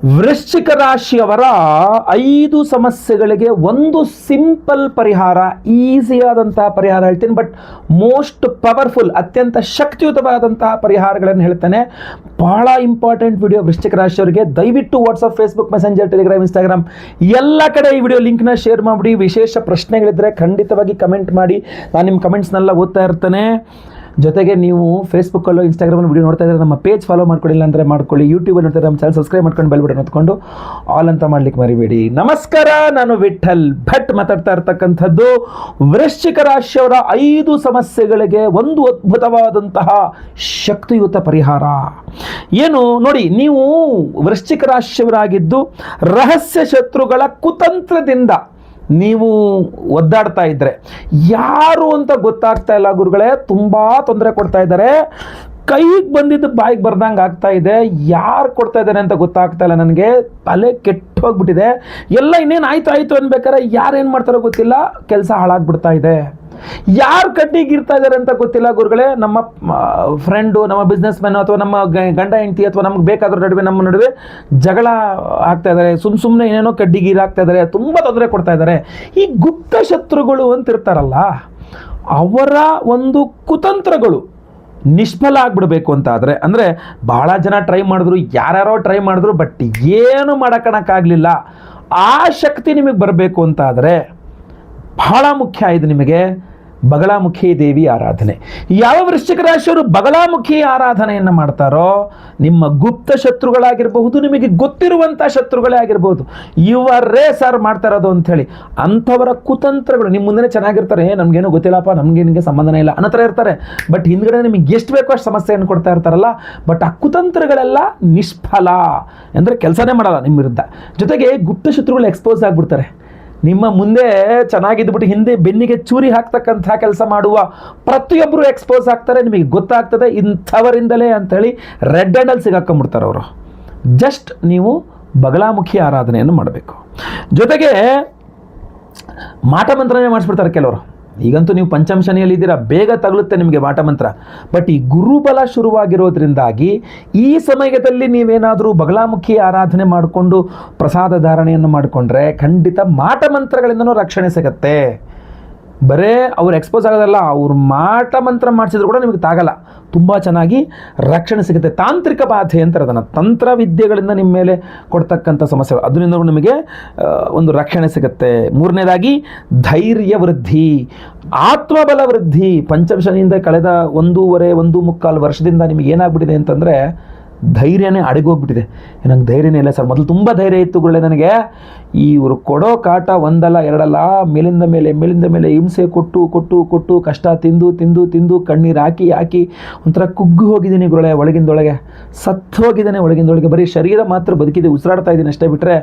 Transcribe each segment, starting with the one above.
ವೃಶ್ಚಿಕ ರಾಶಿಯವರ 5 ಸಮಸ್ಯೆಗಳಿಗೆ ಒಂದು ಸಿಂಪಲ್ ಪರಿಹಾರ, ಈಸಿಯಾದಂತಹ ಪರಿಹಾರ ಹೇಳ್ತೀನಿ, ಬಟ್ ಮೋಸ್ಟ್ ಪವರ್ಫುಲ್, ಅತ್ಯಂತ ಶಕ್ತಿಯುತವಾದಂತಹ ಪರಿಹಾರಗಳನ್ನು ಹೇಳ್ತೇನೆ. ಬಹಳ ಇಂಪಾರ್ಟೆಂಟ್ ವಿಡಿಯೋ ವೃಶ್ಚಿಕ ರಾಶಿಯವರಿಗೆ. ದಯವಿಟ್ಟು WhatsApp, Facebook, messenger, Telegram, Instagram ಎಲ್ಲ ಕಡೆ ಈ ವಿಡಿಯೋ ಲಿಂಕ್ನ ಶೇರ್ ಮಾಡಿಬಿಡಿ. ವಿಶೇಷ ಪ್ರಶ್ನೆಗಳಿದ್ದರೆ ಖಂಡಿತವಾಗಿ ಕಮೆಂಟ್ ಮಾಡಿ, ನಾನು ನಿಮ್ಮ ಕಮೆಂಟ್ಸ್ನೆಲ್ಲ ಓದ್ತಾ ಇರ್ತೇನೆ. ಜೊತೆಗೆ ನೀವು ಫೇಸ್ಬುಕ್ಕಲ್ಲೋ ಇನ್ಸ್ಟಾಗ್ರಾಮಲ್ಲಿ ವಿಡಿಯೋ ನೋಡ್ತಾ ಇದ್ದರೆ ನಮ್ಮ ಪೇಜ್ ಫಾಲೋ ಮಾಡ್ಕೊಳ್ಳಿಲ್ಲ ಅಂದರೆ ಮಾಡ್ಕೊಳ್ಳಿ. ಯೂಟ್ಯೂಬಲ್ಲಿ ನೋಡ್ತಾರೆ ನಮ್ಮ ಚಾನಲ್ ಸಬ್ಸ್ಕ್ರೈಬ್ ಮಾಡ್ಕೊಂಡು ಬೆಲ್ ಬಟನ್ ಹೊತ್ಕೊಂಡು ಆಲ್ ಅಂತ ಮಾಡ್ಲಿಕ್ಕೆ ಮರಿಬೇಡಿ. ನಮಸ್ಕಾರ, ನಾನು ವಿಠಲ್ ಭಟ್ ಮಾತಾಡ್ತಾ ಇರ್ತಕ್ಕಂಥದ್ದು. ವೃಶ್ಚಿಕ ರಾಶಿಯವರ 5 ಸಮಸ್ಯೆಗಳಿಗೆ ಒಂದು ಅದ್ಭುತವಾದಂತಹ ಶಕ್ತಿಯುತ ಪರಿಹಾರ ಏನು ನೋಡಿ. ನೀವು ವೃಶ್ಚಿಕ ರಾಶಿಯವರಾಗಿದ್ದು ರಹಸ್ಯ ಶತ್ರುಗಳ ಕುತಂತ್ರದಿಂದ ನೀವು ಒದ್ದಾಡ್ತಾ ಇದ್ರೆ, ಯಾರು ಅಂತ ಗೊತ್ತಾಗ್ತಾ ಇಲ್ಲ ಗುರುಗಳೇ, ತುಂಬ ತೊಂದರೆ ಕೊಡ್ತಾ ಇದ್ದಾರೆ, ಕೈಗೆ ಬಂದಿದ್ದು ಬಾಯಿಗೆ ಬರ್ದಂಗೆ ಆಗ್ತಾ ಇದೆ, ಯಾರು ಕೊಡ್ತಾ ಇದ್ದಾರೆ ಅಂತ ಗೊತ್ತಾಗ್ತಾ ಇಲ್ಲ, ನನಗೆ ತಲೆ ಕೆಟ್ಟು ಹೋಗ್ಬಿಟ್ಟಿದೆ, ಎಲ್ಲ ಇನ್ನೇನು ಆಯ್ತು ಅನ್ಬೇಕಾರೆ ಯಾರೇನು ಮಾಡ್ತಾರೋ ಗೊತ್ತಿಲ್ಲ, ಕೆಲಸ ಹಾಳಾಗ್ಬಿಡ್ತಾ ಇದೆ, ಯಾರು ಕಡ್ಡಿಗೆ ಇರ್ತಾ ಇದ್ದಾರೆ ಅಂತ ಗೊತ್ತಿಲ್ಲ ಗುರುಗಳೇ. ನಮ್ಮ ಫ್ರೆಂಡು, ನಮ್ಮ ಬಿಸ್ನೆಸ್ ಮ್ಯಾನು ಅಥವಾ ನಮ್ಮ ಗಂಡ ಹೆಂಡತಿ ಅಥವಾ ನಮ್ಗೆ ಬೇಕಾದ್ರ ನಡುವೆ ನಮ್ಮ ನಡುವೆ ಜಗಳ ಆಗ್ತಾ ಇದ್ದಾರೆ, ಸುಮ್ಮನೆ ಏನೇನೋ ಕಡ್ಡಿಗೆ ಆಗ್ತಾ ಇದ್ದಾರೆ, ತುಂಬ ತೊಂದರೆ ಕೊಡ್ತಾ ಇದ್ದಾರೆ. ಈ ಗುಪ್ತ ಶತ್ರುಗಳು ಅಂತ ಇರ್ತಾರಲ್ಲ, ಅವರ ಒಂದು ಕುತಂತ್ರಗಳು ನಿಷ್ಫಲ ಆಗ್ಬಿಡ್ಬೇಕು ಅಂತ ಆದರೆ, ಅಂದರೆ ಭಾಳ ಜನ ಟ್ರೈ ಮಾಡಿದ್ರು, ಯಾರ್ಯಾರೋ ಟ್ರೈ ಮಾಡಿದ್ರು, ಬಟ್ ಏನು ಮಾಡೋಕ್ಕಾಗಲಿಲ್ಲ. ಆ ಶಕ್ತಿ ನಿಮಗೆ ಬರಬೇಕು ಅಂತ ಆದರೆ ಬಹಳ ಮುಖ್ಯ ಇದು ನಿಮಗೆ ಬಗಳಾಮುಖಿ ದೇವಿ ಆರಾಧನೆ. ಯಾವ ವೃಶ್ಚಿಕ ರಾಶಿಯವರು ಬಗಳಾಮುಖಿ ಆರಾಧನೆಯನ್ನು ಮಾಡ್ತಾರೋ, ನಿಮ್ಮ ಗುಪ್ತ ಶತ್ರುಗಳಾಗಿರಬಹುದು, ನಿಮಗೆ ಗೊತ್ತಿರುವಂಥ ಶತ್ರುಗಳೇ ಆಗಿರ್ಬೋದು, ಇವರೇ ಸರ್ ಮಾಡ್ತಾ ಇರೋದು ಅಂಥೇಳಿ, ಅಂಥವರ ಕುತಂತ್ರಗಳು ನಿಮ್ಮ ಮುಂದೆ ಚೆನ್ನಾಗಿರ್ತಾರೆ, ನಮಗೇನು ಗೊತ್ತಿಲ್ಲಪ್ಪ, ನಮಗೆ ಸಂಬಂಧನೇ ಇಲ್ಲ ಅನ್ನೋ ಥರ ಇರ್ತಾರೆ, ಬಟ್ ಹಿಂದ್ಗಡೆ ನಿಮಗೆ ಎಷ್ಟು ಬೇಕೋ ಅಷ್ಟು ಸಮಸ್ಯೆಯನ್ನು ಕೊಡ್ತಾ ಇರ್ತಾರಲ್ಲ, ಬಟ್ ಆ ಕುತಂತ್ರಗಳೆಲ್ಲ ನಿಷ್ಫಲ, ಅಂದರೆ ಕೆಲಸನೇ ಮಾಡಲ್ಲ ನಿಮ್ಮ ವಿರುದ್ಧ. ಜೊತೆಗೆ ಗುಪ್ತ ಶತ್ರುಗಳು ಎಕ್ಸ್ಪೋಸ್ ಆಗಿಬಿಡ್ತಾರೆ, ನಿಮ್ಮ ಮುಂದೆ ಚೆನ್ನಾಗಿದ್ಬಿಟ್ಟು ಹಿಂದೆ ಬೆನ್ನಿಗೆ ಚೂರಿ ಹಾಕ್ತಕ್ಕಂಥ ಕೆಲಸ ಮಾಡುವ ಪ್ರತಿಯೊಬ್ಬರು ಎಕ್ಸ್ಪೋಸ್ ಆಗ್ತಾರೆ, ನಿಮಗೆ ಗೊತ್ತಾಗ್ತದೆ ಇಂಥವರಿಂದಲೇ ಅಂಥೇಳಿ ರೆಡ್ ಹ್ಯಾಂಡಲ್ಲಿ ಸಿಗಾಕೊಂಡ್ಬಿಡ್ತಾರೆ ಅವರು. ಜಸ್ಟ್ ನೀವು ಬಗಳಾಮುಖಿ ಆರಾಧನೆಯನ್ನು ಮಾಡಬೇಕು. ಜೊತೆಗೆ ಮಾಟ ಮಂತ್ರನೇ ಮಾಡಿಸ್ಬಿಡ್ತಾರೆ ಕೆಲವರು. ಈಗಂತೂ ನೀವು ಪಂಚಮ ಶನಿಯಲ್ಲಿ ಇದ್ದೀರಾ, ಬೇಗ ತಗಲುತ್ತೆ ನಿಮಗೆ ಮಾಟ ಮಂತ್ರ, ಬಟ್ ಈ ಗುರುಬಲ ಶುರುವಾಗಿರೋದ್ರಿಂದಾಗಿ ಈ ಸಮಯದಲ್ಲಿ ನೀವೇನಾದರೂ ಬಗಳಾಮುಖಿ ಆರಾಧನೆ ಮಾಡಿಕೊಂಡು ಪ್ರಸಾದ ಧಾರಣೆಯನ್ನು ಮಾಡಿಕೊಂಡ್ರೆ ಖಂಡಿತ ಮಾಟ ಮಂತ್ರಗಳಿಂದನೂ ರಕ್ಷಣೆ ಸಿಗತ್ತೆ. ಬರೇ ಅವ್ರು ಎಕ್ಸ್ಪೋಸ್ ಆಗೋದಲ್ಲ, ಅವ್ರು ಮಾಟ ಮಂತ್ರ ಮಾಡಿಸಿದ್ರು ಕೂಡ ನಿಮಗೆ ತಾಗಲ್ಲ, ತುಂಬ ಚೆನ್ನಾಗಿ ರಕ್ಷಣೆ ಸಿಗುತ್ತೆ. ತಾಂತ್ರಿಕ ಬಾಧೆ ಅಂತಾರೆ ಅದನ್ನು, ತಂತ್ರ ವಿದ್ಯೆಗಳಿಂದ ನಿಮ್ಮ ಮೇಲೆ ಕೊಡ್ತಕ್ಕಂಥ ಸಮಸ್ಯೆಗಳು, ಅದರಿಂದ ನಿಮಗೆ ಒಂದು ರಕ್ಷಣೆ ಸಿಗುತ್ತೆ. ಮೂರನೇದಾಗಿ ಧೈರ್ಯ ವೃದ್ಧಿ, ಆತ್ಮಬಲ ವೃದ್ಧಿ. ಪಂಚಮ ಶನಿಯಿಂದ ಕಳೆದ 1.5 ವರ್ಷದಿಂದ ನಿಮಗೆ ಏನಾಗ್ಬಿಟ್ಟಿದೆ ಅಂತಂದರೆ ಧೈರ್ಯನೇ ಅಡಗೋಗ್ಬಿಟ್ಟಿದೆ. ನಂಗೆ ಧೈರ್ಯನೇ ಇಲ್ಲ ಸರ್, ಮೊದಲು ತುಂಬ ಧೈರ್ಯ ಇತ್ತು ಗುರುಗಳೇ ನನಗೆ, ಇವರು ಕೊಡೋ ಕಾಟ ಒಂದಲ್ಲ ಎರಡಲ್ಲ, ಮೇಲಿಂದ ಮೇಲೆ ಹಿಂಸೆ ಕೊಟ್ಟು ಕಷ್ಟ ತಿಂದು ಕಣ್ಣೀರು ಹಾಕಿ ಒಂಥರ ಕುಗ್ಗು ಹೋಗಿದ್ದೀನಿ ಗುರುಗಳೇ, ಒಳಗಿಂದೊಳಗೆ ಸತ್ತು ಹೋಗಿದ್ದೇನೆ, ಒಳಗಿಂದೊಳಗೆ ಬರೀ ಶರೀರ ಮಾತ್ರ ಬದುಕಿದೆ, ಉಸಿರಾಡ್ತಾ ಇದ್ದೀನಿ ಅಷ್ಟೇ, ಬಿಟ್ಟರೆ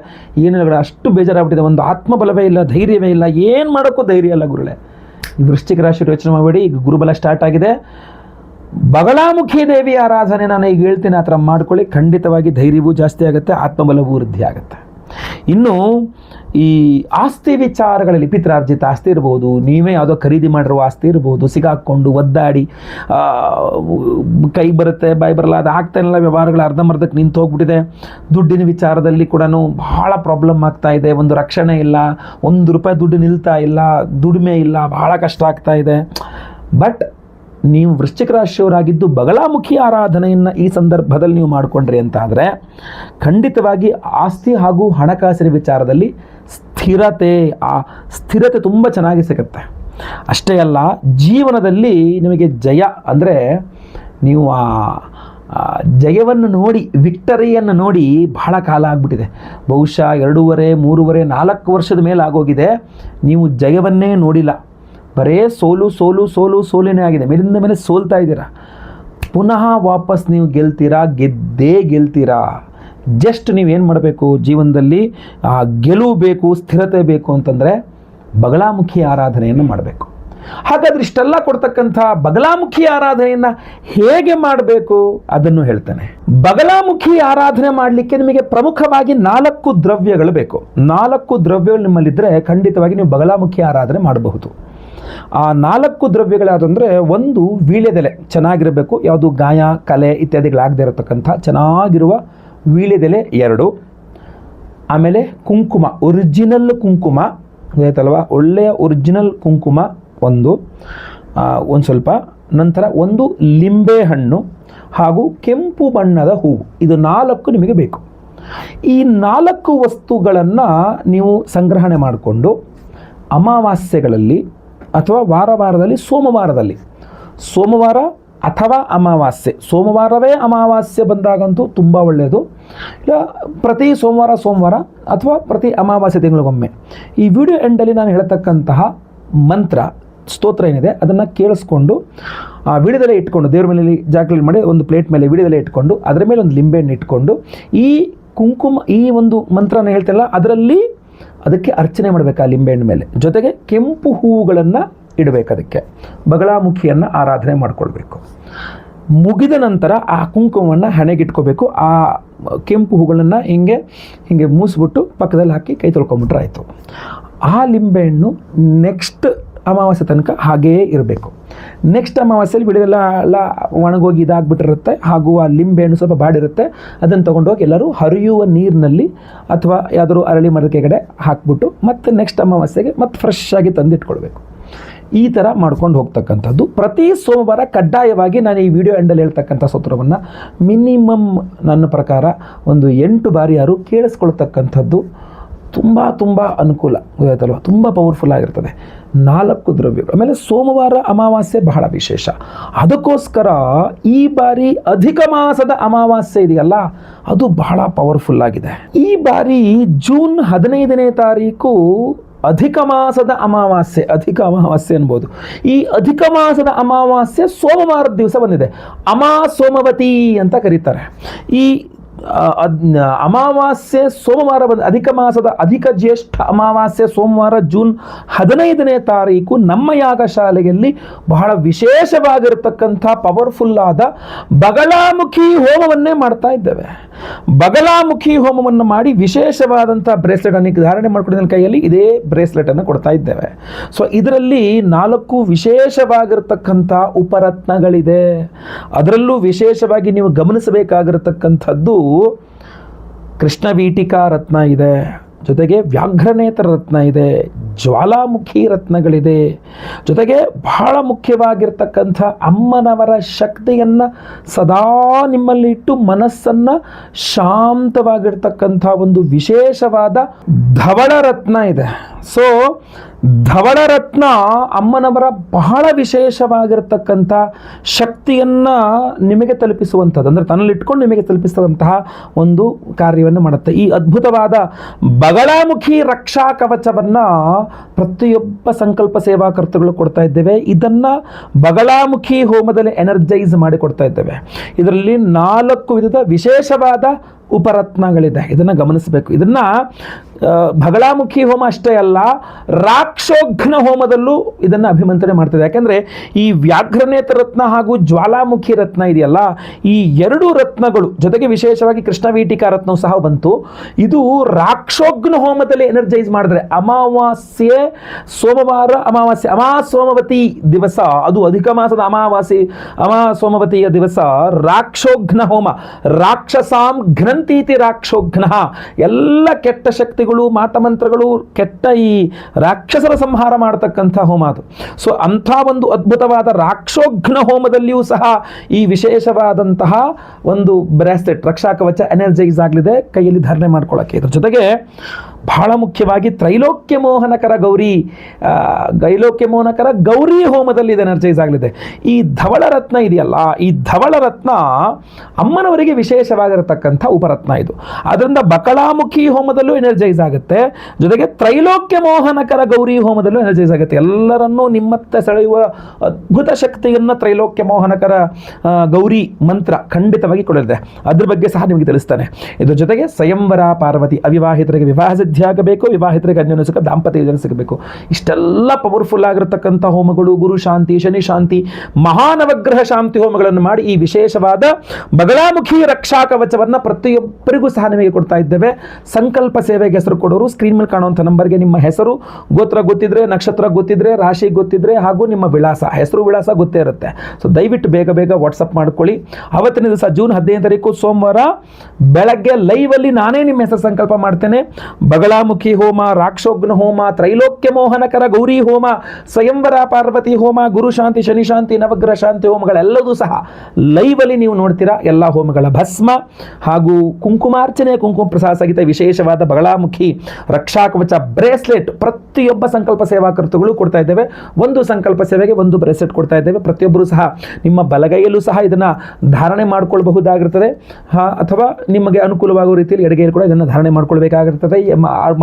ಏನಿಲ್ಲ, ಅಷ್ಟು ಬೇಜಾರಾಗ್ಬಿಟ್ಟಿದೆ, ಒಂದು ಆತ್ಮಬಲವೇ ಇಲ್ಲ, ಧೈರ್ಯವೇ ಇಲ್ಲ, ಏನು ಮಾಡೋಕ್ಕೂ ಧೈರ್ಯ ಇಲ್ಲ ಗುರುಗಳೇ. ಈ ವೃಶ್ಚಿಕ ರಾಶಿ ಯೋಚನೆ ಮಾಡಬೇಡಿ, ಈಗ ಗುರುಬಲ ಸ್ಟಾರ್ಟ್ ಆಗಿದೆ. ಬಗಳಾಮುಖಿ ದೇವಿ ಆರಾಧನೆ ನಾನು ಈಗ ಹೇಳ್ತೀನಿ, ಆ ಥರ ಮಾಡ್ಕೊಳ್ಳಿ, ಖಂಡಿತವಾಗಿ ಧೈರ್ಯವೂ ಜಾಸ್ತಿ ಆಗುತ್ತೆ, ಆತ್ಮಬಲವೂ ವೃದ್ಧಿ ಆಗುತ್ತೆ. ಇನ್ನು ಈ ಆಸ್ತಿ ವಿಚಾರಗಳಲ್ಲಿ, ಪಿತ್ರಾರ್ಜಿತ ಆಸ್ತಿ ಇರ್ಬೋದು, ನೀವೇ ಯಾವುದೋ ಖರೀದಿ ಮಾಡಿರುವ ಆಸ್ತಿ ಇರ್ಬೋದು, ಸಿಗಾಕ್ಕೊಂಡು ಒದ್ದಾಡಿ ಕೈ ಬರುತ್ತೆ ಬಾಯಿ ಬರಲ್ಲ, ಅದು ಆಗ್ತಾಯಿಲ್ಲ, ವ್ಯವಹಾರಗಳು ಅರ್ಧಂಬರ್ಧಕ್ಕೆ ನಿಂತು ಹೋಗ್ಬಿಟ್ಟಿದೆ. ದುಡ್ಡಿನ ವಿಚಾರದಲ್ಲಿ ಕೂಡ ಬಹಳ ಪ್ರಾಬ್ಲಮ್ ಆಗ್ತಾ ಇದೆ, ಒಂದು ರಕ್ಷಣೆ ಇಲ್ಲ, ₹1 ದುಡ್ಡು ನಿಲ್ತಾ ಇಲ್ಲ, ದುಡಿಮೆ ಇಲ್ಲ, ಬಹಳ ಕಷ್ಟ ಆಗ್ತಾ ಇದೆ. ಬಟ್ ನೀವು ವೃಶ್ಚಿಕ ರಾಶಿಯವರಾಗಿದ್ದು ಬಗಳಾಮುಖಿ ಆರಾಧನೆಯನ್ನು ಈ ಸಂದರ್ಭದಲ್ಲಿ ನೀವು ಮಾಡಿಕೊಂಡ್ರಿ ಅಂತ ಆದರೆ ಖಂಡಿತವಾಗಿ ಆಸ್ತಿ ಹಾಗೂ ಹಣಕಾಸಿನ ವಿಚಾರದಲ್ಲಿ ಆ ಸ್ಥಿರತೆ ತುಂಬ ಚೆನ್ನಾಗಿ ಸಿಗುತ್ತೆ. ಅಷ್ಟೇ ಅಲ್ಲ, ಜೀವನದಲ್ಲಿ ನಿಮಗೆ ಜಯ, ಅಂದರೆ ನೀವು ಆ ಜಯವನ್ನು ನೋಡಿ, ವಿಕ್ಟರಿಯನ್ನು ನೋಡಿ ಬಹಳ ಕಾಲ ಆಗಿಬಿಟ್ಟಿದೆ, ಬಹುಶಃ 2.5, 3, 4 ವರ್ಷದ ಮೇಲೆ ಆಗೋಗಿದೆ, ನೀವು ಜಯವನ್ನೇ ನೋಡಿಲ್ಲ, ಬರೇ ಸೋಲಿನೇ ಆಗಿದೆ, ಮೇಲಿಂದ ಮೇಲೆ ಸೋಲ್ತಾ ಇದ್ದೀರಾ. ಪುನಃ ವಾಪಸ್ ನೀವು ಗೆದ್ದೇ ಗೆಲ್ತೀರಾ. ಜಸ್ಟ್ ನೀವೇನು ಮಾಡಬೇಕು, ಜೀವನದಲ್ಲಿ ಗೆಲುವು ಬೇಕು, ಸ್ಥಿರತೆ ಬೇಕು ಅಂತಂದರೆ ಬಗಳಾಮುಖಿ ಆರಾಧನೆಯನ್ನು ಮಾಡಬೇಕು. ಹಾಗಾದ್ರೆ ಇಷ್ಟೆಲ್ಲ ಕೊಡ್ತಕ್ಕಂಥ ಬಗಳಾಮುಖಿ ಆರಾಧನೆಯನ್ನು ಹೇಗೆ ಮಾಡಬೇಕು ಅದನ್ನು ಹೇಳ್ತೇನೆ. ಬಗಳಾಮುಖಿ ಆರಾಧನೆ ಮಾಡಲಿಕ್ಕೆ ನಿಮಗೆ ಪ್ರಮುಖವಾಗಿ 4 ದ್ರವ್ಯಗಳು ಬೇಕು. 4 ದ್ರವ್ಯಗಳು ನಿಮ್ಮಲ್ಲಿದ್ದರೆ ಖಂಡಿತವಾಗಿ ನೀವು ಬಗಳಾಮುಖಿ ಆರಾಧನೆ ಮಾಡಬಹುದು. ಆ 4 ದ್ರವ್ಯಗಳಾದಂದರೆ, ಒಂದು ವೀಳ್ಯದೆಲೆ ಚೆನ್ನಾಗಿರಬೇಕು, ಯಾವುದು ಗಾಯ ಕಲೆ ಇತ್ಯಾದಿಗಳಾಗದೇ ಇರತಕ್ಕಂಥ ಚೆನ್ನಾಗಿರುವ ವೀಳ್ಯದೆಲೆ 2, ಆಮೇಲೆ ಕುಂಕುಮ, ಒರಿಜಿನಲ್ ಕುಂಕುಮ ಗೊತ್ತಾಯ್ತಲ್ವ, ಒಳ್ಳೆಯ ಒರಿಜಿನಲ್ ಕುಂಕುಮ ಒಂದು ಸ್ವಲ್ಪ, ನಂತರ ಒಂದು ಲಿಂಬೆ ಹಣ್ಣು ಹಾಗೂ ಕೆಂಪು ಬಣ್ಣದ ಹೂವು, ಇದು 4 ನಿಮಗೆ ಬೇಕು. ಈ 4 ವಸ್ತುಗಳನ್ನು ನೀವು ಸಂಗ್ರಹಣೆ ಮಾಡಿಕೊಂಡು ಅಮಾವಾಸ್ಯೆಗಳಲ್ಲಿ ಅಥವಾ ವಾರದಲ್ಲಿ ಸೋಮವಾರ ಅಥವಾ ಅಮಾವಾಸ್ಯೆ, ಸೋಮವಾರವೇ ಅಮಾವಾಸ್ಯೆ ಬಂದಾಗಂತೂ ತುಂಬ ಒಳ್ಳೆಯದು, ಇಲ್ಲ ಪ್ರತಿ ಸೋಮವಾರ ಅಥವಾ ಪ್ರತಿ ಅಮಾವಾಸ್ಯೆ ತಿಂಗಳಿಗೊಮ್ಮೆ ಈ ವಿಡಿಯೋ ಎಂಡಲ್ಲಿ ನಾನು ಹೇಳ್ತಕ್ಕಂತಹ ಮಂತ್ರ ಸ್ತೋತ್ರ ಏನಿದೆ ಅದನ್ನು ಕೇಳಿಸ್ಕೊಂಡು ಆ ವಿಡಿಯೋದಲ್ಲೇ ಇಟ್ಕೊಂಡು ದೇವ್ರ ಮೇಲೆ ಜಾಗಲಿ ಮಾಡಿ ಒಂದು ಪ್ಲೇಟ್ ಮೇಲೆ ವಿಡಿಯೋದಲ್ಲೇ ಇಟ್ಕೊಂಡು ಅದರ ಮೇಲೆ ಒಂದು ಲಿಂಬೆಹಣ್ಣು ಇಟ್ಕೊಂಡು ಈ ಕುಂಕುಮ ಈ ಒಂದು ಮಂತ್ರನ ಹೇಳ್ತಿಲ್ಲ ಅದರಲ್ಲಿ ಅದಕ್ಕೆ ಅರ್ಚನೆ ಮಾಡಬೇಕು. ಆ ಲಿಂಬೆಹಣ್ಣು ಮೇಲೆ ಜೊತೆಗೆ ಕೆಂಪು ಹೂವುಗಳನ್ನು ಇಡಬೇಕು, ಅದಕ್ಕೆ ಬಗಳಾಮುಖಿಯನ್ನು ಆರಾಧನೆ ಮಾಡಿಕೊಳ್ಬೇಕು. ಮುಗಿದ ನಂತರ ಆ ಕುಂಕುಮವನ್ನು ಹಣೆಗಿಟ್ಕೋಬೇಕು. ಆ ಕೆಂಪು ಹೂಗಳನ್ನು ಹಿಂಗೆ ಮೂಸಿಬಿಟ್ಟು ಪಕ್ಕದಲ್ಲಿ ಹಾಕಿ ಕೈ ತೊಳ್ಕೊಂಬಿಟ್ರೆ ಆಯಿತು. ಆ ಲಿಂಬೆಹಣ್ಣು ನೆಕ್ಸ್ಟ್ ಅಮಾವಾಸ್ಯೆ ತನಕ ಹಾಗೆಯೇ ಇರಬೇಕು. ನೆಕ್ಸ್ಟ್ ಅಮಾವಾಸ್ಯೆಯಲ್ಲಿ ಬಿಡಿದೆಲ್ಲ ಒಣಗೋಗಿ ಇದಾಗ್ಬಿಟ್ಟಿರುತ್ತೆ, ಹಾಗೂ ಆ ಲಿಂಬೆಹಣ್ಣು ಸ್ವಲ್ಪ ಬಾಡಿರುತ್ತೆ, ಅದನ್ನು ತೊಗೊಂಡೋಗಿ ಎಲ್ಲರೂ ಹರಿಯುವ ನೀರಿನಲ್ಲಿ ಅಥವಾ ಯಾವುದಾದ್ರು ಅರಳಿ ಮರದ ಕೆಳಗಡೆ ಹಾಕ್ಬಿಟ್ಟು ಮತ್ತೆ ನೆಕ್ಸ್ಟ್ ಅಮಾವಾಸ್ಯೆಗೆ ಮತ್ತೆ ಫ್ರೆಶ್ ಆಗಿ ತಂದಿಟ್ಕೊಳ್ಬೇಕು. ಈ ಥರ ಮಾಡ್ಕೊಂಡು ಹೋಗ್ತಕ್ಕಂಥದ್ದು ಪ್ರತಿ ಸೋಮವಾರ ಕಡ್ಡಾಯವಾಗಿ. ನಾನು ಈ ವಿಡಿಯೋ ಎಂಡಲ್ಲಿ ಹೇಳ್ತಕ್ಕಂಥ ಸ್ತೋತ್ರವನ್ನು ಮಿನಿಮಮ್ ನನ್ನ ಪ್ರಕಾರ ಒಂದು 8 ಬಾರಿ ಯಾರು ಕೇಳಿಸ್ಕೊಳ್ತಕ್ಕಂಥದ್ದು ತುಂಬ ಅನುಕೂಲ ಗೊತ್ತಾಯ್ತಲ್ವ, ತುಂಬ ಪವರ್ಫುಲ್ ಆಗಿರ್ತದೆ. 4 ದ್ರವ್ಯಗಳು. ಆಮೇಲೆ ಸೋಮವಾರ ಅಮಾವಾಸ್ಯೆ ಬಹಳ ವಿಶೇಷ, ಅದಕ್ಕೋಸ್ಕರ ಈ ಬಾರಿ ಅಧಿಕ ಮಾಸದ ಅಮಾವಾಸ್ಯೆ ಇದೆಯಲ್ಲ ಅದು ಬಹಳ ಪವರ್ಫುಲ್ ಆಗಿದೆ. ಈ ಬಾರಿ ಜೂನ್ 15ನೇ ತಾರೀಕು ಅಧಿಕ ಮಾಸದ ಅಮಾವಾಸ್ಯೆ ಅನ್ಬೋದು. ಈ ಅಧಿಕ ಮಾಸದ ಅಮಾವಾಸ್ಯೆ ಸೋಮವಾರದ ದಿವಸ ಬಂದಿದೆ, ಸೋಮವತಿ ಅಂತ ಕರೀತಾರೆ. ಈ ಅಮಾವಾಸ್ಯೆ ಸೋಮವಾರ ಅಧಿಕ ಮಾಸದ ಅಧಿಕ ಜ್ಯೇಷ್ಠ ಅಮಾವಾಸ್ಯೆ ಸೋಮವಾರ ಜೂನ್ 15ನೇ ತಾರೀಕು ನಮ್ಮ ಯಾಗಶಾಲೆಯಲ್ಲಿ ಬಹಳ ವಿಶೇಷವಾಗಿರತಕ್ಕಂಥ ಪವರ್ಫುಲ್ ಆದ ಬಗಳಾಮುಖಿ ಹೋಮವನ್ನೇ ಮಾಡ್ತಾ ಇದ್ದೇವೆ. ಬಗಳಾಮುಖಿ ಹೋಮವನ್ನು ಮಾಡಿ ವಿಶೇಷವಾದಂಥ ಬ್ರೇಸ್ಲೆಟ್ ಅನ್ನು ಧಾರಣೆ ಮಾಡ್ಕೊಂಡಿದ್ದ ಕೈಯಲ್ಲಿ ಇದೇ ಬ್ರೇಸ್ಲೆಟ್ ಅನ್ನು ಕೊಡ್ತಾ ಇದ್ದೇವೆ. ಸೊ ಇದರಲ್ಲಿ 4 ವಿಶೇಷವಾಗಿರತಕ್ಕಂಥ ಉಪರತ್ನಗಳಿದೆ. ಅದರಲ್ಲೂ ವಿಶೇಷವಾಗಿ ನೀವು ಗಮನಿಸಬೇಕಾಗಿರತಕ್ಕಂಥದ್ದು ಕೃಷ್ಣವೀಟಿಕಾ ರತ್ನ ಇದೆ, ಜೊತೆಗೆ ವ್ಯಾಘ್ರನೇತ್ರ ರತ್ನ ಇದೆ, ಜ್ವಾಲಾಮುಖಿ ರತ್ನಗಳಿದೆ, ಜೊತೆಗೆ ಬಹಳ ಮುಖ್ಯವಾಗಿರ್ತಕ್ಕಂಥ ಅಮ್ಮನವರ ಶಕ್ತಿಯನ್ನು ಸದಾ ನಿಮ್ಮಲ್ಲಿ ಇಟ್ಟು ಮನಸ್ಸನ್ನು ಶಾಂತವಾಗಿರ್ತಕ್ಕಂಥ ಒಂದು ವಿಶೇಷವಾದ ಧವಳ ರತ್ನ ಇದೆ. ಸೊ ಧವಳರತ್ನ ಅಮ್ಮನವರ ಬಹಳ ವಿಶೇಷವಾಗಿರ್ತಕ್ಕಂಥ ಶಕ್ತಿಯನ್ನು ನಿಮಗೆ ತಲುಪಿಸುವಂಥದ್ದು, ಅಂದರೆ ತನ್ನಲ್ಲಿಟ್ಕೊಂಡು ನಿಮಗೆ ತಲುಪಿಸುವಂತಹ ಒಂದು ಕಾರ್ಯವನ್ನು ಮಾಡುತ್ತೆ. ಈ ಅದ್ಭುತವಾದ ಬಗಳಾಮುಖಿ ರಕ್ಷಾ ಕವಚವನ್ನು ಪ್ರತಿಯೊಬ್ಬ ಸಂಕಲ್ಪ ಸೇವಾಕರ್ತಗಳು ಕೊಡ್ತಾ ಇದ್ದೇವೆ. ಇದನ್ನು ಬಗಳಾಮುಖಿ ಹೋಮದಲ್ಲಿ ಎನರ್ಜೈಸ್ ಮಾಡಿ ಕೊಡ್ತಾ ಇದ್ದೇವೆ. ಇದರಲ್ಲಿ 4 ವಿಧದ ವಿಶೇಷವಾದ ಉಪರತ್ನಗಳಿದೆ, ಇದನ್ನು ಗಮನಿಸಬೇಕು. ಇದನ್ನು ಬಗಳಾಮುಖಿ ಹೋಮ ಅಷ್ಟೇ ಅಲ್ಲ, ರಾಕ್ಷೋಘ್ನ ಹೋಮದಲ್ಲೂ ಇದನ್ನು ಅಭಿಮಂತ್ರಣೆ ಮಾಡ್ತದೆ. ಯಾಕೆಂದರೆ ಈ ವ್ಯಾಘ್ರನೇತ್ರ ರತ್ನ ಹಾಗೂ ಜ್ವಾಲಾಮುಖಿ ರತ್ನ ಇದೆಯಲ್ಲ, ಈ 2 ರತ್ನಗಳು ಜೊತೆಗೆ ವಿಶೇಷವಾಗಿ ಕೃಷ್ಣವೀಟಿಕಾ ರತ್ನವು ಸಹ ಬಂತು. ಇದು ರಾಕ್ಷೋಘ್ನ ಹೋಮದಲ್ಲಿ ಎನರ್ಜೈಸ್ ಮಾಡಿದ್ರೆ ಅಮಾವಾಸ್ಯೆ ಸೋಮವಾರ ಅಮಾವಾಸ್ಯೆ ಸೋಮವತಿ ದಿವಸ, ಅದು ಅಧಿಕ ಮಾಸದ ಅಮಾವಾಸ್ಯೆ ಸೋಮವತಿಯ ದಿವಸ ರಾಕ್ಷೋಘ್ನ ಹೋಮ, ರಾಕ್ಷಸಾಂ ಘ್ನಂತೀತಿ ರಾಕ್ಷೋಘ್ನ, ಎಲ್ಲ ಕೆಟ್ಟ ಶಕ್ತಿಗಳು ಮಾಟಮಂತ್ರಗಳು ಕೆಟ್ಟ ಈ ರಾಕ್ಷಸರ ಸಂಹಾರ ಮಾಡತಕ್ಕಂಥ ಹೋಮ ಅದು. ಸೊ ಅಂಥ ಒಂದು ಅದ್ಭುತವಾದ ರಾಕ್ಷೋಘ್ನ ಹೋಮದಲ್ಲಿಯೂ ಸಹ ಈ ವಿಶೇಷವಾದಂತಹ ಒಂದು ಬ್ರಾಸ್ಲೆಟ್ ರಕ್ಷಾ ಕವಚ ಎನರ್ಜೈಸ್ ಆಗಲಿದೆ, ಕೈಯಲ್ಲಿ ಧಾರಣೆ ಮಾಡ್ಕೊಳ್ಳೋಕ್ಕೆ. ಇದ್ರ ಜೊತೆಗೆ ಬಹಳ ಮುಖ್ಯವಾಗಿ ತ್ರೈಲೋಕ್ಯ ಮೋಹನಕರ ಗೌರಿ ಹೋಮದಲ್ಲಿ ಇದು ಎನರ್ಜೈಸ್ ಆಗಲಿದೆ. ಈ ಧವಳ ರತ್ನ ಇದೆಯಲ್ಲ, ಈ ಧವಳ ರತ್ನ ಅಮ್ಮನವರಿಗೆ ವಿಶೇಷವಾಗಿರತಕ್ಕಂಥ ಉಪರತ್ನ ಇದು. ಅದರಿಂದ ಬಕಳಾಮುಖಿ ಹೋಮದಲ್ಲೂ ಎನರ್ಜೈಸ್ ಆಗುತ್ತೆ, ಜೊತೆಗೆ ತ್ರೈಲೋಕ್ಯ ಮೋಹನಕರ ಗೌರಿ ಹೋಮದಲ್ಲೂ ಎನರ್ಜೈಸ್ ಆಗುತ್ತೆ. ಎಲ್ಲರನ್ನೂ ನಿಮ್ಮತ್ತ ಸೆಳೆಯುವ ಅದ್ಭುತ ಶಕ್ತಿಯನ್ನು ತ್ರೈಲೋಕ್ಯ ಮೋಹನಕರ ಗೌರಿ ಮಂತ್ರ ಖಂಡಿತವಾಗಿ ಕೊಡಲಿದೆ. ಅದ್ರ ಬಗ್ಗೆ ಸಹ ನಿಮಗೆ ತಿಳಿಸ್ತಾನೆ. ಇದ್ರ ಜೊತೆಗೆ ಸ್ವಯಂವರ ಪಾರ್ವತಿ, ಅವಿವಾಹಿತರಿಗೆ ವಿವಾಹ ಸಿದ್ಧಿ ಆಗಬೇಕು, ವಿವಾಹಿತರಿಗೆ ಅನ್ಯೋನ್ಯ ಸುಖ ದಾಂಪತ್ಯ ಯೋಜನೆ ಸಿಗಬೇಕು. ಇಷ್ಟೆಲ್ಲ ಪವರ್ಫುಲ್ ಆಗಿರತಕ್ಕಂಥ ಹೋಮಗಳು, ಗುರು ಶಾಂತಿ, ಶನಿ ಶಾಂತಿ, ಮಹಾನವಗ್ರಹ ಶಾಂತಿ ಹೋಮಗಳನ್ನು ಮಾಡಿ ಈ ವಿಶೇಷವಾದ ಬಗಳಾಮುಖಿ ರಕ್ಷಾ ಕವಚವನ್ನು ಪ್ರತಿಯೊಬ್ಬ ಪ್ರತಿಯೊಬ್ಬರಿಗೂ ಸಹ ನಿಮಗೆ ಕೊಡ್ತಾ ಇದ್ದೇವೆ. ಸಂಕಲ್ಪ ಸೇವೆಗೆ ಹೆಸರು ಕೊಡೋರು ಸ್ಕ್ರೀನ್ ಮೇಲೆ ಕಾಣುವಂಥ ನಂಬರ್ಗೆ ನಿಮ್ಮ ಹೆಸರು, ಗೋತ್ರ ಗೊತ್ತಿದ್ರೆ, ನಕ್ಷತ್ರ ಗೊತ್ತಿದ್ರೆ, ರಾಶಿ ಗೊತ್ತಿದ್ರೆ ಹಾಗೂ ನಿಮ್ಮ ವಿಳಾಸ, ಹೆಸರು ವಿಳಾಸ ಗೊತ್ತೇ ಇರುತ್ತೆ. ಸೊ ದಯವಿಟ್ಟು ಬೇಗ ಬೇಗ ವಾಟ್ಸಪ್ ಮಾಡ್ಕೊಳ್ಳಿ. ಅವತ್ತಿನ ದಿವಸ ಜೂನ್ 15 ತಾರೀಕು ಸೋಮವಾರ ಬೆಳಗ್ಗೆ ಲೈವಲ್ಲಿ ನಾನೇ ನಿಮ್ಮ ಹೆಸರು ಸಂಕಲ್ಪ ಮಾಡ್ತೇನೆ. ಬಗಳಾಮುಖಿ ಹೋಮ, ರಾಕ್ಷೋಗ್ನ ಹೋಮ, ತ್ರೈಲೋಕ್ಯ ಮೋಹನಕರ ಗೌರಿ ಹೋಮ, ಸ್ವಯಂವರ ಪಾರ್ವತಿ ಹೋಮ, ಗುರು ಶಾಂತಿ, ಶನಿ ಶಾಂತಿ, ನವಗ್ರಹ ಶಾಂತಿ ಹೋಮಗಳೆಲ್ಲದೂ ಸಹ ಲೈವಲ್ಲಿ ನೀವು ನೋಡ್ತೀರಾ. ಎಲ್ಲ ಹೋಮಗಳ ಭಸ್ಮ ಹಾಗೂ ಕುಂಕುಮಾರ್ಚನೆ, ಕುಂಕುಮ ಪ್ರಸಾದ ಸಹಿತ ವಿಶೇಷವಾದ ಬಗಳಾಮುಖಿ ರಕ್ಷಾ ಕವಚ ಬ್ರೇಸ್ಲೆಟ್ ಪ್ರತಿಯೊಬ್ಬ ಸಂಕಲ್ಪ ಸೇವಾಕರ್ತಗಳು ಕೊಡ್ತಾ ಇದ್ದೇವೆ. ಒಂದು ಸಂಕಲ್ಪ ಸೇವೆಗೆ ಒಂದು ಬ್ರೇಸ್ಲೆಟ್ ಕೊಡ್ತಾ ಇದ್ದೇವೆ. ಪ್ರತಿಯೊಬ್ಬರು ಸಹ ನಿಮ್ಮ ಬಲಗೈಯಲ್ಲೂ ಸಹ ಇದನ್ನು ಧಾರಣೆ ಮಾಡಿಕೊಳ್ಳಬಹುದಾಗಿರ್ತದೆ, ಅಥವಾ ನಿಮಗೆ ಅನುಕೂಲವಾಗುವ ರೀತಿಯಲ್ಲಿ ಎಡಗೈಯಲ್ಲಿ ಕೂಡ ಇದನ್ನು ಧಾರಣೆ ಮಾಡ್ಕೊಳ್ಬೇಕಾಗಿರ್ತದೆ,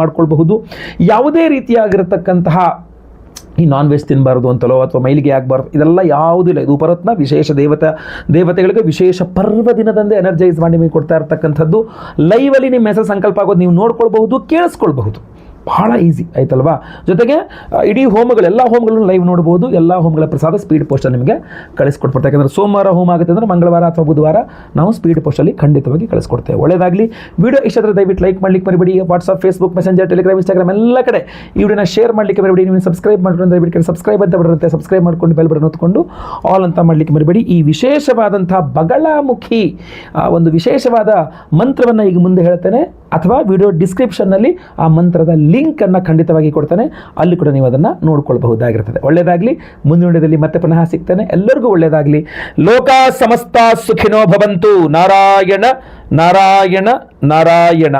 ಮಾಡ್ಕೊಳ್ಬಹುದು. ಯಾವುದೇ ರೀತಿಯಾಗಿರತಕ್ಕಂತಹ ಈ ನಾನ್ ವೆಜ್ ತಿನ್ನಬಾರ್ದು ಅಂತಲೋ ಅಥವಾ ಮೈಲಿಗೆ ಆಗಬಾರ್ದು, ಇದೆಲ್ಲ ಯಾವುದೂ ಇಲ್ಲ. ಇದು ಉಪರತ್ನ ವಿಶೇಷ ದೇವತೆಗಳಿಗೆ ವಿಶೇಷ ಪರ್ವ ದಿನದಂದೇ ಎನರ್ಜೈಸ್ ಮಾಡಿ ನಿಮಗೆ ಕೊಡ್ತಾ ಇರ್ತಕ್ಕಂಥದ್ದು. ಲೈವಲ್ಲಿ ನಿಮ್ಮ ಹೆಸರು ಸಂಕಲ್ಪ ಆಗೋದು ನೀವು ನೋಡ್ಕೊಳ್ಬಹುದು, ಕೇಳಿಸ್ಕೊಳ್ಬಹುದು. ಬಹಳ ಈಸಿ ಆಯ್ತಲ್ವಾ. ಜೊತೆಗೆ ಇಡೀ ಹೋಮಗಳೆಲ್ಲ ಹೋಮಗಳನ್ನು ಲೈವ್ ನೋಡ್ಬೋದು. ಎಲ್ಲ ಹೋಮಗಳ ಪ್ರಸಾದ ಸ್ಪೀಡ್ ಪೋಸ್ಟಲ್ಲಿ ನಿಮಗೆ ಕಳಿಸ್ಕೊಡ್ತಾರೆ. ಯಾಕಂದರೆ ಸೋಮವಾರ ಹೋಮ ಆಗುತ್ತೆ ಅಂದರೆ ಮಂಗಳವಾರ ಅಥವಾ ಬುಧವಾರ ನಾವು ಸ್ಪೀಡ್ ಪೋಸ್ಟಲ್ಲಿ ಖಂಡಿತವಾಗಿ ಕಳಿಸ್ಕೊಡ್ತೇವೆ. ಒಳ್ಳೆಯದಾಗಲಿ. ವಿಡಿಯೋ ಇಷ್ಟ ಆದರೆ ದಯವಿಟ್ಟು ಲೈಕ್ ಮಾಡಲಿಕ್ಕೆ ಮರಿಬೇಡಿ. WhatsApp, Facebook, messenger, Telegram, Instagram ಎಲ್ಲ ಕಡೆ ಈ ವಿಡಿಯೋನ ಶೇರ್ ಮಾಡಲಿಕ್ಕೆ ಮರಿಬೇಡಿ. ನೀವು ಸಬ್ಸ್ಕ್ರೈಬ್ ಮಾಡಿದ್ರೆ ದಯವಿಟ್ಟು ಸಬ್ಸ್ಕ್ರೈಬ್ ಅಂತ ಬರುತ್ತೆ, ಸಬ್ಸ್ಕ್ರೈಬ್ ಮಾಡ್ಕೊಂಡು ಬೆಲ್ ಬಟನ್ ಹೊತ್ಕೊಂಡು ಆಲ್ ಅಂತ ಮಾಡಲಿಕ್ಕೆ ಮರಿಬೇಡಿ. ಈ ವಿಶೇಷವಾದಂಥ ಬಗಳಾಮುಖಿ ಒಂದು ವಿಶೇಷವಾದ ಮಂತ್ರವನ್ನು ಈಗ ಮುಂದೆ ಹೇಳ್ತೇನೆ, ಅಥವಾ ವಿಡಿಯೋ ಡಿಸ್ಕ್ರಿಪ್ಷನ್ನಲ್ಲಿ ಆ ಮಂತ್ರದ ಲಿಂಕನ್ನು ಖಂಡಿತವಾಗಿ ಕೊಡ್ತಾನೆ, ಅಲ್ಲಿ ಕೂಡ ನೀವು ಅದನ್ನು ನೋಡ್ಕೊಳ್ಬಹುದಾಗಿರ್ತದೆ. ಒಳ್ಳೆಯದಾಗಲಿ. ಮುಂದಿನ ವಿಡಿಯೋದಲ್ಲಿ ಮತ್ತೆ ಪುನಃ ಸಿಗ್ತೇನೆ. ಎಲ್ಲರಿಗೂ ಒಳ್ಳೆಯದಾಗಲಿ. ಲೋಕ ಸಮಸ್ತ ಸುಖಿನೋ ಭವಂತು. ನಾರಾಯಣ ನಾರಾಯಣ ನಾರಾಯಣ.